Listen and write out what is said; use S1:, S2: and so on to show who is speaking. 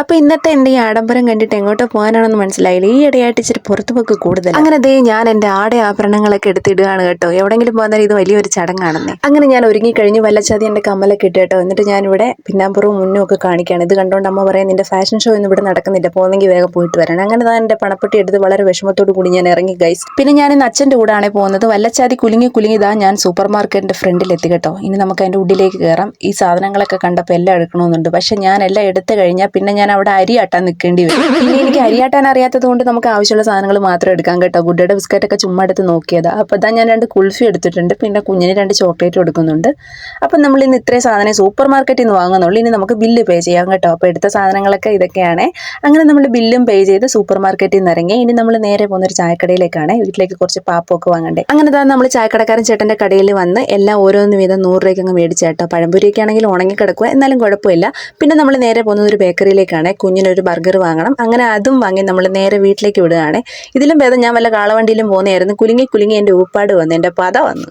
S1: അപ്പോൾ ഇന്നത്തെ എൻ്റെ ഈ ആഡംബരം കണ്ടിട്ട് എങ്ങോട്ടോ പോകാനാണെന്ന് മനസ്സിലായില്ല. ഈ ഇടയായിട്ട് ഇച്ചിരി പുറത്തു പോക്ക് കൂടുതൽ. അങ്ങനെ ഞാൻ എൻ്റെ ആടെ ആഭരണങ്ങളൊക്കെ എടുത്തിടുകയാണ് കേട്ടോ. എവിടെയെങ്കിലും പോകുന്നേരം ഇത് വലിയൊരു ചടങ്ങാണെന്നേ. അങ്ങനെ ഞാൻ ഒരുങ്ങിക്കഴിഞ്ഞു. വല്ലച്ചാതി എൻ്റെ കമ്മലൊക്കെ ഇട്ട് കേട്ടോ. എന്നിട്ട് ഞാനിവിടെ പിന്നാമ്പുറവും മുന്നും ഒക്കെ കാണിക്കുകയാണ്. ഇത് കണ്ടുകൊണ്ട് അമ്മ പറയാം, നിൻ്റെ ഫാഷൻ ഷോ ഒന്നും ഇവിടെ നടക്കുന്നില്ല, പോകുന്നെങ്കിൽ വേഗം പോയിട്ട് വരണം. അങ്ങനെ ഞാൻ എൻ്റെ പണപ്പെട്ടി എടുത്ത് വളരെ വിഷമത്തോടു കൂടി ഞാൻ ഇറങ്ങി ഗൈസ്. പിന്നെ ഞാൻ ഇന്ന് അച്ഛൻ്റെ കൂടാണ് പോകുന്നത്. വല്ലച്ചാതി കുലുങ്ങി ഇതാ ഞാൻ സൂപ്പർ മാർക്കറ്റിൻ്റെ ഫ്രണ്ടിലെത്തി കേട്ടോ. ഇനി നമുക്ക് അതിൻ്റെ ഉള്ളിലേക്ക് കയറാം. ഈ സാധനങ്ങളൊക്കെ കണ്ടപ്പോൾ എല്ലാം എടുക്കണമെന്നുണ്ട്. പക്ഷെ ഞാൻ എല്ലാം എടുത്തു കഴിഞ്ഞാൽ പിന്നെ ഞാൻ അവിടെ അരിയാട്ടാൻ നിൽക്കേണ്ടി വരും. പിന്നെ എനിക്ക് അരിയാട്ടാൻ അറിയാത്തത് കൊണ്ട് നമുക്ക് ആവശ്യമുള്ള സാധനങ്ങൾ മാത്രം എടുക്കാം കേട്ടോ. ഗുഡയുടെ ബിസ്ക്കറ്റൊക്കെ ചുമ്മാ എടുത്ത് നോക്കിയതാ. അപ്പോൾ ഇതാ ഞാൻ 2 കുൽഫി എടുത്തിട്ടുണ്ട്. പിന്നെ കുഞ്ഞിന് 2 ചോക്ലേറ്റ് കൊടുക്കുന്നുണ്ട്. അപ്പം നമ്മൾ ഇന്ന് ഇത്രയും സാധനം സൂപ്പർ മാർക്കറ്റിൽ നിന്ന് വാങ്ങുന്നുള്ളൂ. ഇനി നമുക്ക് ബില്ല് പേ ചെയ്യാം കേട്ടോ. അപ്പോൾ എടുത്ത സാധനങ്ങളൊക്കെ ഇതൊക്കെയാണ്. അങ്ങനെ നമ്മൾ ബില്ലും പേ ചെയ്ത് സൂപ്പർ മാർക്കറ്റിൽ നിന്ന് ഇറങ്ങി. ഇനി നമ്മൾ നേരെ പോകുന്നൊരു ചായക്കടയിലേക്കാണ്. വീട്ടിലേക്ക് കുറച്ച് പാപ്പൊക്കെ വാങ്ങണ്ടേ. അങ്ങനെ തന്നെ നമ്മൾ ചായക്കടക്കാരൻ ചേട്ടൻ്റെ കടയിൽ വന്ന് എല്ലാം ഓരോന്ന് വീതം 100 രൂപയ്ക്ക് അങ്ങ് മേടിച്ചേട്ടോ. പഴംപൊരിയൊക്കെ ആണെങ്കിൽ ഉണങ്ങി കിടക്കുക, എന്നാലും കുഴപ്പമില്ല. പിന്നെ നമ്മൾ നേരെ പോകുന്നത് ഒരു ബേക്കറിയിലേക്കാണ്. കുഞ്ഞിനൊരു ബർഗർ വാങ്ങണം. അങ്ങനെ അതും വാങ്ങി നമ്മൾ നേരെ വീട്ടിലേക്ക് വിടുകയാണ്. ഇതിലും ഭേദം ഞാൻ വല്ല കാളവണ്ടിയിലും പോകുന്നതായിരുന്നു. കുലുങ്ങി എൻ്റെ ഊപ്പാട് വന്നു, എൻ്റെ പത വന്നു.